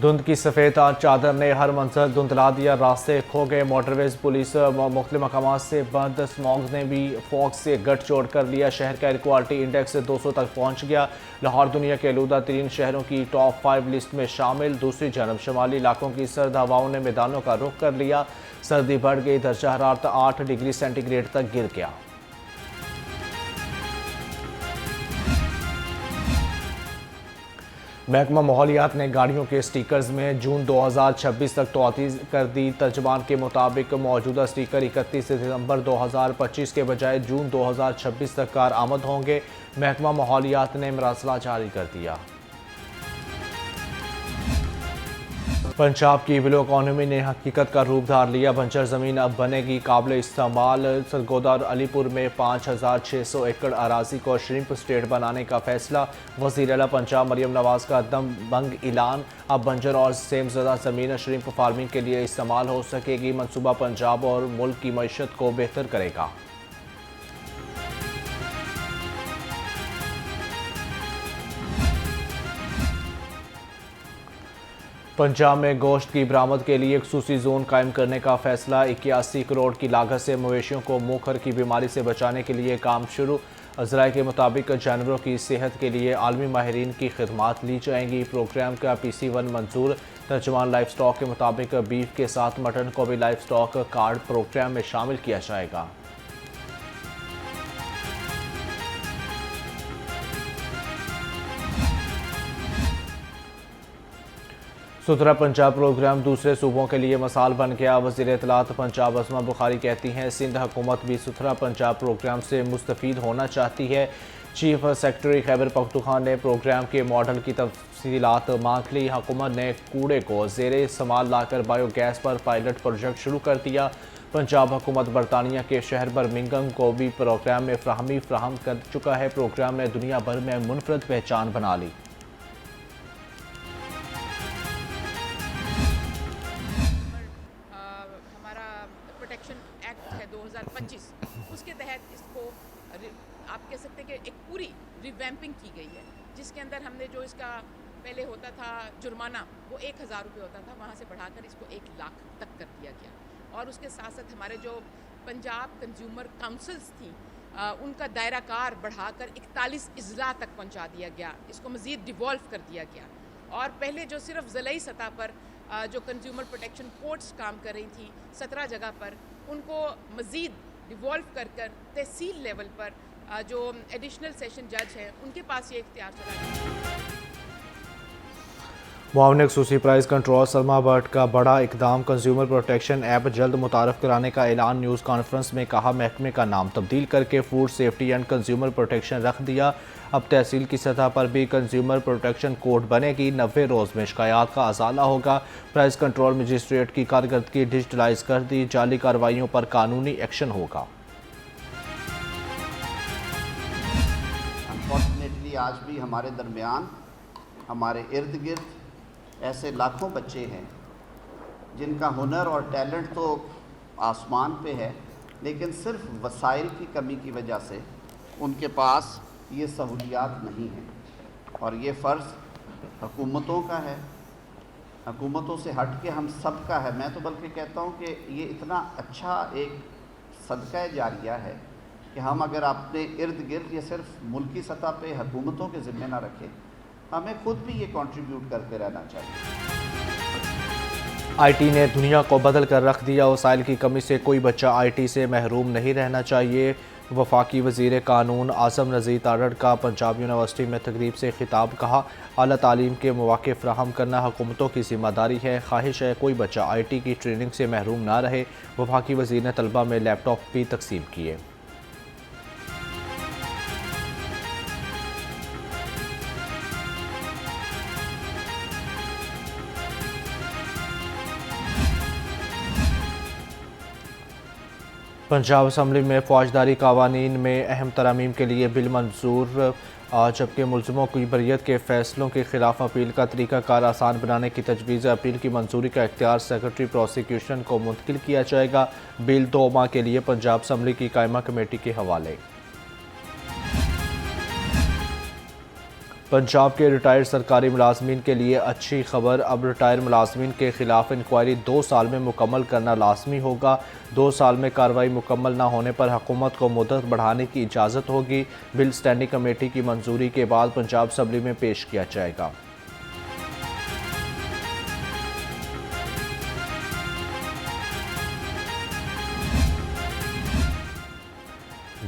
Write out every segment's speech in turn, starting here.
धुंध की सफ़ेद चादर ने हर मंजर धुंधला दिया, रास्ते खो गए, मोटरवेज पुलिस मुख्तलिफ मकामात से बंद। स्मॉग ने भी फॉग से गठजोड़ कर लिया, शहर का एयर क्वालिटी इंडेक्स 200 तक पहुंच गया। लाहौर दुनिया के आलूदा तरीन शहरों की टॉप 5 लिस्ट में शामिल। दूसरी जानब शमाली इलाकों की सर्द हवाओं ने मैदानों का रुख कर लिया, सर्दी बढ़ गई, दर्जा हरारत 8 डिग्री सेंटीग्रेड तक गिर गया। महकमा माहौलियात ने गाड़ियों के स्टिकर्स में जून 2026 तक तोती कर दी। तर्जमान के मुताबिक मौजूदा स्टिकर 31 दिसंबर 2025 के बजाय जून 2026 तक कारआमद होंगे। महकमा माहौलियात ने मरासला जारी कर दिया। पंजाब की विलो इकॉनमी ने हकीकत का रूप धार लिया, बंजर ज़मीन अब बनेगी काबिल इस्तेमाल। सरगोदा और अलीपुर में 5600 एकड़ अराजी को श्रिम्प स्टेट बनाने का फैसला। वज़ीर आला पंजाब मरियम नवाज का दम बंग ऐलान, अब बंजर और सेमज़दा ज़मीन श्रिम्प फार्मिंग के लिए इस्तेमाल हो सकेगी। मनसूबा पंजाब और मुल्क की मईशत को बेहतर करेगा। पंजाब में गोश्त की बरामद के लिए एक खसूसी जोन कायम करने का फैसला। 81 करोड़ की लागत से मवेशियों को मुंहखर की बीमारी से बचाने के लिए काम शुरू। अजराए के मुताबिक जानवरों की सेहत के लिए आलमी माहिरीन की खिदमात ली जाएंगी। प्रोग्राम का PC1 मंजूर। तर्जमान लाइफ स्टॉक के मुताबिक बीफ के साथ मटन को भी लाइफ स्टॉक कार्ड प्रोग्राम में शामिल किया जाएगा। सुथरा पंजाब प्रोग्राम दूसरे सूबों के लिए मिसाल बन गया। वज़ीर इत्तलात पंजाब असमा बुखारी कहती हैं, सिंध हुकूमत भी सुथरा पंजाब प्रोग्राम से मुस्तफ़ीद होना चाहती है। चीफ सेक्रेटरी खैबर पख्तूनख्वा ने प्रोग्राम के मॉडल की तफसीलात मांग ली। हुकूमत ने कूड़े को ज़ेरे इस्तेमाल लाकर बायोगैस पर पायलट प्रोजेक्ट शुरू कर दिया। पंजाब हुकूमत बरतानिया के शहर बर्मिंघम को भी प्रोग्राम में फ्राहम कर चुका है। प्रोग्राम ने दुनिया भर में मुनफरद पहचान बना ली। प्रोटेक्शन एक्ट है 2025, उसके तहत इसको आप कह सकते हैं कि एक पूरी रिवैम्पिंग की गई है, जिसके अंदर हमने जो इसका पहले होता था जुर्माना वो 1000 रुपये होता था, वहाँ से बढ़ाकर इसको 1 लाख तक कर दिया गया। और उसके साथ साथ हमारे जो पंजाब कंज्यूमर काउंसिल्स थी उनका दायरा कार बढ़ाकर 41 अजला तक पहुँचा दिया गया, इसको मज़ीद डिवॉल्व कर दिया गया। और पहले जो सिर्फ ज़िलाई सतह पर जो कंज्यूमर प्रोटेक्शन कोर्ट्स काम कर रही थी 17 जगह पर, उनको मज़ीद डिवॉल्व कर तहसील लेवल पर जो एडिशनल सेशन जज हैं उनके पास ये इख्तियार चला गया। मुआवने खसूसी प्राइस कंट्रोल सलमा भट्ट का बड़ा इकदाम, कंज्यूमर प्रोटेक्शन ऐप जल्द मुतारफ़ कराने का ऐलान। न्यूज़ कॉन्फ्रेंस में कहा, महकमे का नाम तब्दील करके food safety and consumer protection रख दिया। अब तहसील की सतह पर भी कंज्यूमर प्रोटेक्शन कोड बनेगी। 90 रोज़ में शिकायत का अजाला होगा। प्राइस कंट्रोल मजिस्ट्रेट की कारकर्दगी डिजिटलाइज कर दी। जाली कार्रवाइयों पर कानूनी एक्शन होगा। अनफॉर्चुनेटली आज भी हमारे दरमियान, हमारे इर्द गिर्द ऐसे लाखों बच्चे हैं जिनका हुनर और टैलेंट तो आसमान पे है, लेकिन सिर्फ वसाइल की कमी की वजह से उनके पास ये सहूलियात नहीं हैं। और ये फ़र्ज़ हुकूमतों का है, हुकूमतों से हट के हम सब का है। मैं तो बल्कि कहता हूँ कि ये इतना अच्छा एक सदका जारिया है कि हम अगर अपने इर्द गिर्द ये सिर्फ मुल्की सतह पे हुकूमतों के ज़िम्मे ना रखें, हमें खुद भी ये कंट्रीब्यूट करते रहना चाहिए। IT ने दुनिया को बदल कर रख दिया। वसाइल की कमी से कोई बच्चा IT से महरूम नहीं रहना चाहिए। वफाकी वज़ीर कानून आज़म नज़ीर तारड़ का पंजाब यूनिवर्सिटी में तकरीब से खिताब। कहा, आला तालीम के मौक़े फ़राहम करना हुकूमतों की ज़िम्मेदारी है। ख्वाहिश है कोई बच्चा IT की ट्रेनिंग से महरूम ना रहे। वफाकी वज़ीर ने तलबा में लैपटॉप भी तकसीम किए। पंजाब असम्बली में फौजदारी कावानीन में अहम तरमीम के लिए बिल मंजूर, जबकि मुलजमों की बरियत के फैसलों के खिलाफ अपील का तरीक़ाकार आसान बनाने की तजवीज़। अपील की मंजूरी का इख्तियार सेक्रेटरी प्रोसिक्यूशन को मुंतकिल किया जाएगा। बिल 2 माह के लिए पंजाब असम्बली की कायमा कमेटी के हवाले। पंजाब के रिटायर्ड सरकारी मुलाजमीन के लिए अच्छी खबर। अब रिटायर्ड मुलाजमीन के खिलाफ इंक्वायरी 2 साल में मुकम्मल करना लाजमी होगा। 2 साल में कार्रवाई मुकम्मल न होने पर हुकूमत को मुद्दत बढ़ाने की इजाज़त होगी। बिल स्टैंडिंग कमेटी की मंजूरी के बाद पंजाब असम्बली में पेश किया जाएगा।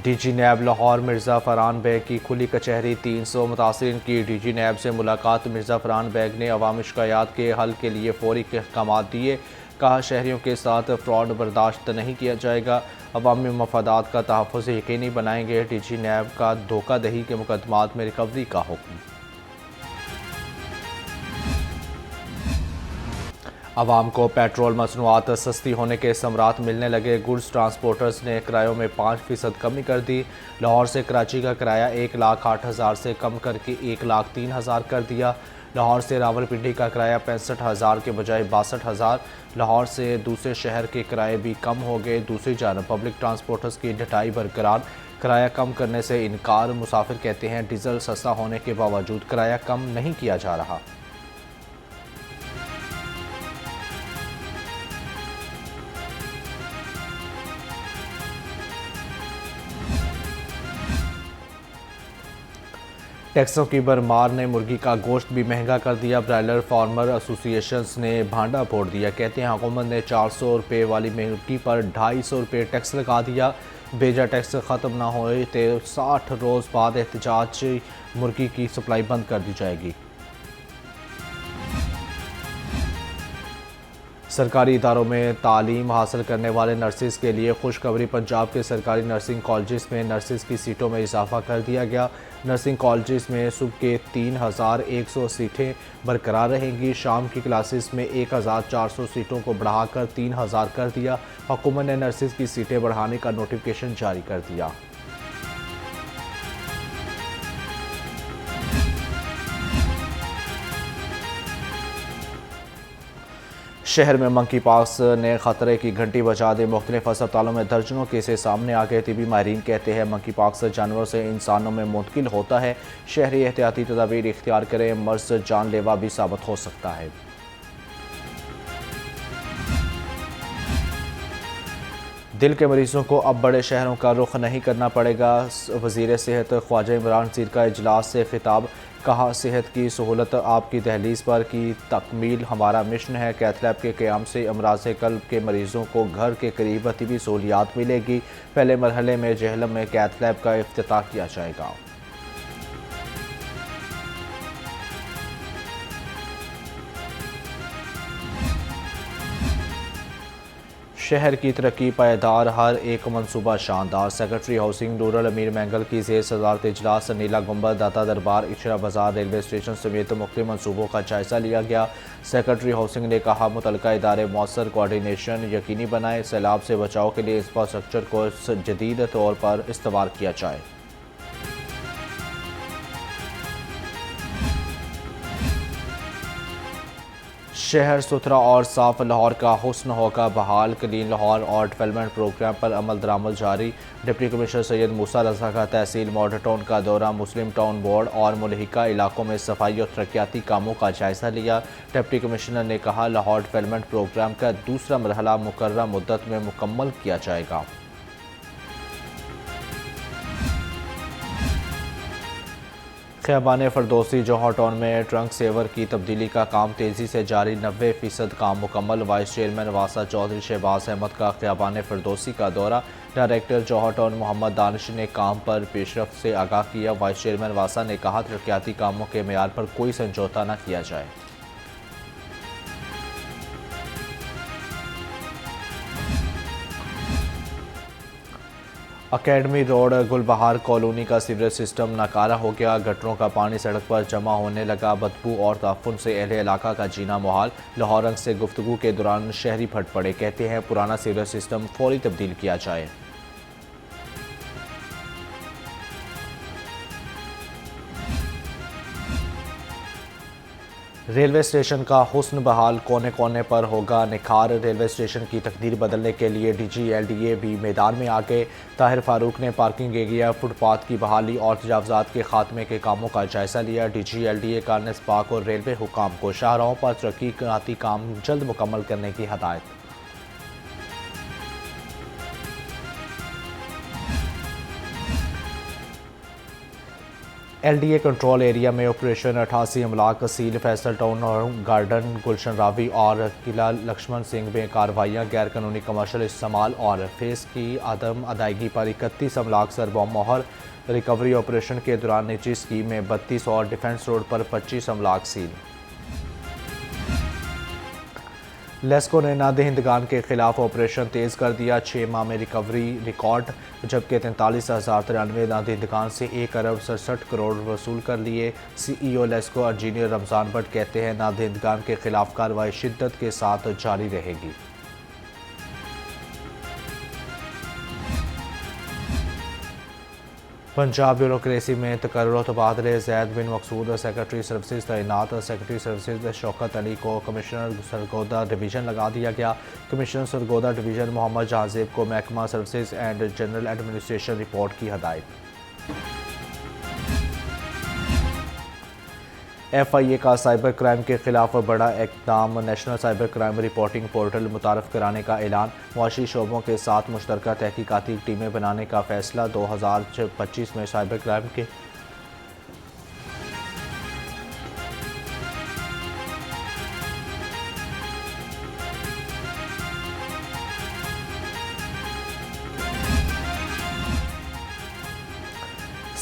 DG नैब लाहौर मिर्ज़ा फ़रहान बेग की खुली कचहरी। 300 मुतासरीन की DG नैब से मुलाकात। मिर्ज़ा फ़रहान बेग ने अवामी शिकायत के हल के लिए फ़ौरी अहकाम दिए। कहा, शहरियों के साथ फ्रॉड बर्दाश्त नहीं किया जाएगा। अवामी मफादात का तहफ़्फ़ुज़ यकीनी बनाएंगे। DG नैब का धोखा दही के मुकदमात में रिकवरी का हुक्म। आवाम को पेट्रोल मसनूआत सस्ती होने के समरात मिलने लगे। गुड्स ट्रांसपोर्टर्स ने किरायों में 5% कमी कर दी। लाहौर से कराची का किराया 1,08,000 से कम करके 1,03,000 कर दिया। लाहौर से रावलपिंडी का किराया 65,000 के बजाय 62,000। लाहौर से दूसरे शहर के किराए भी कम हो गए। दूसरी जानब पब्लिक ट्रांसपोर्टर्स की ढटाई बरकरार। किराया कम करने से इनकार। मुसाफिर कहते हैं डीजल सस्ता होने के बावजूद किराया कम नहीं किया जा रहा। टैक्सों की भरमार ने मुर्गी का गोश्त भी महंगा कर दिया। ब्रायलर फार्मर एसोसिएशंस ने भांडा फोड़ दिया। कहते हैं हुकूमत ने 400 रुपये वाली मुर्गी पर 250 रुपये टैक्स लगा दिया। बेजा टैक्स ख़त्म ना होए तो 60 रोज़ बाद एहतजाज मुर्गी की सप्लाई बंद कर दी जाएगी। सरकारी इदारों में तालीम हासिल करने वाले नर्सिस के लिए खुशखबरी। पंजाब के सरकारी नर्सिंग कॉलेजेस में नर्सिस की सीटों में इजाफा कर दिया गया। नर्सिंग कॉलेजेस में सुबह के 3,100 सीटें बरकरार रहेंगी। शाम की क्लासेस में 1,400 सीटों को बढ़ाकर 3,000 कर दिया। हुकूमत ने नर्सिस की सीटें बढ़ाने का नोटिफिकेशन जारी कर दिया। शहर में मंकी पॉक्स ने खतरे की घंटी बजा दी। मुख्तलिफ अस्पतालों में दर्जनों केसेस सामने आ गए। तिबी माहिरीन कहते हैं मंकी पॉक्स जानवरों से इंसानों में मुंतकिल होता है। शहरी एहतियाती तदाबीर इख्तियार करें, मर्ज जानलेवा भी साबित हो सकता है। दिल के मरीजों को अब बड़े शहरों का रुख नहीं करना पड़ेगा। वज़ीर सेहत ख्वाजा इमरान ज़ीर का इजलास से खिताब। कहा, सेहत की सहूलत आपकी दहलीज पर की तकमील हमारा मिशन है। कैथ लैब के क़याम से अमराज़ क़ल्ब के मरीज़ों को घर के करीब तिबी सहूलियात मिलेगी। पहले मरहले में जहलम में कैथ लैब का इफ्तिताह किया जाएगा। शहर की तरक्की पायदार, हर एक मनसूबा शानदार। सेक्रेटरी हाउसिंग रूरल अमीर मैंगल की ज़ेर सदारत इजलास नीला गुंबद, दाता दरबार, इशरा बाजार, रेलवे स्टेशन समेत मुख्तलिफ मनसूबों का जायजा लिया गया। सेक्रेटरी हाउसिंग ने कहा, मुतलका इदारे मौसर कोऑर्डिनेशन यकीनी बनाए। सैलाब से बचाव के लिए इंफ्रास्ट्रक्चर को जदीद तौर पर इस्तेमाल किया जाए। शहर सुथरा और साफ लाहौर का हुस्न होगा बहाल। क्लीन लाहौर और डेवलपमेंट प्रोग्राम पर अमल दरामद जारी। डिप्टी कमिश्नर सैयद मूसा रज़ा का तहसील मॉडल टाउन का दौरा। मुस्लिम टाउन बोर्ड और मुल्हिका इलाकों में सफाई और तरक्याती कामों का जायजा लिया। डिप्टी कमिश्नर ने कहा, लाहौर डेवलपमेंट प्रोग्राम का दूसरा मरहला मुकर्रर मुद्दत में मुकम्मल किया जाएगा। ख़ियाबान फ़रदौसी जौहर टाउन में ट्रंक सेवर की तब्दीली का काम तेज़ी से जारी। 90% काम मुकम्मल। वाइस चेयरमैन वासा चौधरी शहबाज अहमद का ख़ियाबान फ़रदौसी का दौरा। डायरेक्टर जौहर टाउन मोहम्मद दानिश ने काम पर पेशरफ्त से आगाह किया। वाइस चेयरमैन वासा ने कहा, तरक्याती कामों के मेयार पर कोई समझौता न किया जाए। अकेडमी रोड गुलबहार कॉलोनी का सीवरेज सिस्टम नाकारा हो गया। गटरों का पानी सड़क पर जमा होने लगा। बदबू और ताफुन से अहले इलाका का जीना मुहाल। लाहौर रंग से गुफ्तगू के दौरान शहरी फट पड़े। कहते हैं पुराना सीवरेज सिस्टम फौरी तब्दील किया जाए। रेलवे स्टेशन का हुस्न बहाल, कोने कोने पर होगा निखार। रेलवे स्टेशन की तकदीर बदलने के लिए DG-LDA भी मैदान में आ गए। ताहिर फारूक ने पार्किंग एरिया, फुटपाथ की बहाली और तजावजात के खात्मे के कामों का जायजा लिया। DG-LDA का निस्पाक और रेलवे हुकाम को शाहराहों पर तरक्कीयाती काम जल्द मुकम्मल करने की हदायत। LDA कंट्रोल एरिया में ऑपरेशन 88 अमलाक सील। फैसल टाउन और गार्डन, गुलशन रावी और किला लक्ष्मण सिंह में कार्रवाइयाँ। गैर कानूनी कमर्शल इस्तेमाल और फेस की अदम अदायगी पर 31 अमलाक सरबोम मोहर। रिकवरी ऑपरेशन के दौरान निजी स्कीम में 32 और डिफेंस रोड पर 25 अमलाक सील। लेस्को ने नादहिंदगान के खिलाफ ऑपरेशन तेज़ कर दिया। 6 माह में रिकवरी रिकॉर्ड, जबकि 43,093 नादहिंदगान से 1 अरब 67 करोड़ वसूल कर लिए। CEO लेस्को इंजीनियर रमज़ान भट्ट कहते हैं नादहिंदगान के खिलाफ कार्रवाई शिद्दत के साथ जारी रहेगी। पंजाब ब्यूरोक्रेसी में तकर्रुर तबादले। ज़ैद बिन मकसूद सेक्रेटरी सर्विसेज तैनात। सेक्रेटरी सर्विसेज शौकत अली को कमिश्नर सरगोदा डिवीज़न लगा दिया गया। कमिश्नर सरगोदा डिवीज़न मोहम्मद जहांजेब को महकमा services and general administration report की हदायत। FIA का साइबर क्राइम के खिलाफ बड़ा इक़दाम। National cyber crime reporting portal मुतारफ़ कराने का ऐलान। मुआशी शोबों के साथ मुश्तरका तहकीकाती टीमें बनाने का फैसला। 2025 में साइबर क्राइम के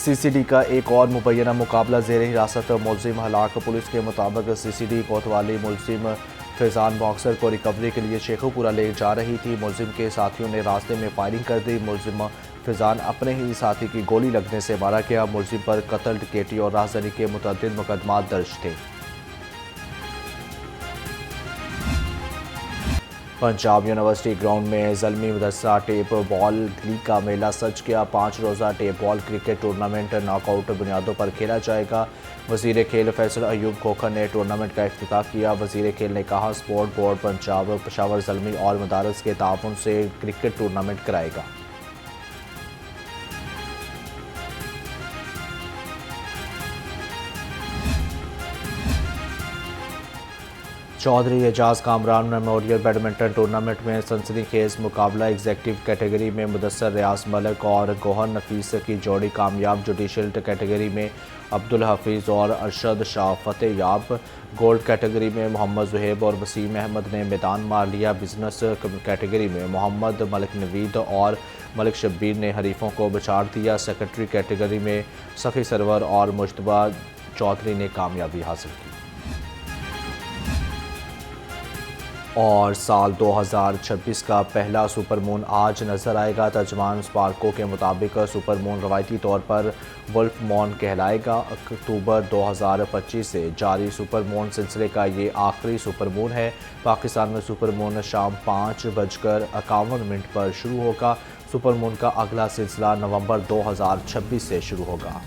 CCD का एक और मुबैना मुकाबला ज़ेर हिरासत। मुलजिम हलाक। पुलिस के मुताबिक CCD कोतवाली मुलजिम फैज़ान बॉक्सर को रिकवरी के लिए शेखुपुरा ले जा रही थी। मुलजिम के साथियों ने रास्ते में फायरिंग कर दी। मुलजिम फैज़ान अपने ही साथी की गोली लगने से मारा गया। मुलजिम पर कत्ल, डकैती और राहज़नी के मुतअद्दिद मुकदमात दर्ज थे। पंजाब यूनिवर्सिटी ग्राउंड में Zalmi Madrasa tape ball league का मेला सज गया। 5 रोज़ा tape ball cricket tournament knockout बुनियादों पर खेला जाएगा। वज़ीर खेल फैसल अयूब खोखर ने टूर्नामेंट का इफ्तिताह किया। वज़ीर खेल ने कहा स्पोर्ट बोर्ड पंजाब पेशावर ज़ल्मी और मदारस के ताउन से क्रिकेट टूर्नामेंट कराएगा। Chaudhry Ejaz Kamran memorial badminton tournament में सनसनीखेज मुकाबला। एग्जेक्टिव कैटेगरी में मुदस्सर रियाज मलिक और गोहर नफीस की जोड़ी कामयाब। जुडिशल कैटेगरी में अब्दुल हफीज़ और अरशद शाह फतेह याब। गोल्ड कैटेगरी में मोहम्मद जुहेब और वसीम अहमद ने मैदान मार लिया। बिजनेस कैटेगरी में मोहम्मद मलिक नवीद और मलिक शब्बीर ने हरीफों को बिछाड़ दिया। सेक्रेटरी कैटेगरी में सखी सरवर और मुश्तबा चौधरी ने कामयाबी हासिल की। और साल 2026 का पहला सुपरमून आज नज़र आएगा। तर्जमान स्पार्को के मुताबिक सुपरमून रवायती तौर पर वुल्फ मून कहलाएगा। अक्टूबर 2025 से जारी सुपरमून सिलसिले का ये आखिरी सुपरमून है। पाकिस्तान में सुपरमून शाम 5:51 पर शुरू होगा। सुपरमून का अगला सिलसिला नवंबर 2026 से शुरू होगा।